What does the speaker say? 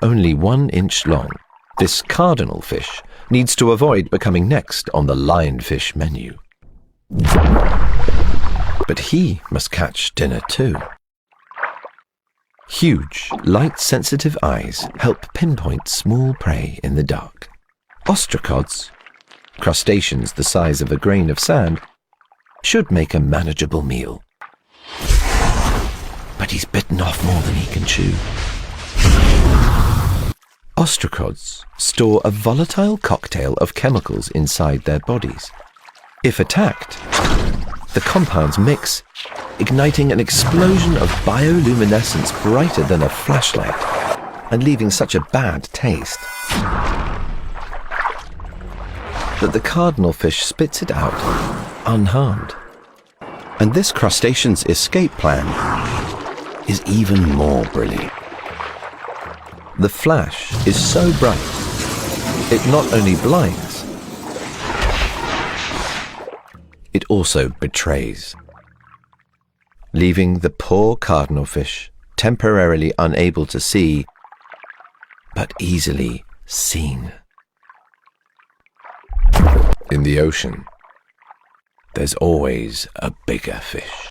only 1 inch long. This cardinal fish needs to avoid becoming next on the lionfish menu. But he must catch dinner too. Huge, light-sensitive eyes help pinpoint small prey in the dark. Ostracods, crustaceans the size of a grain of sand, should make a manageable meal. But he's bitten off more than he can chew. Ostracods store a volatile cocktail of chemicals inside their bodies. If attacked, the compounds mix, igniting an explosion of bioluminescence brighter than a flashlight and leaving such a bad taste that the cardinal fish spits it out unharmed. And this crustacean's escape plan is even more brilliant. The flash is so bright, it not only blinds, it also betrays, leaving the poor cardinal fish temporarily unable to see, but easily seen. In the ocean, there's always a bigger fish.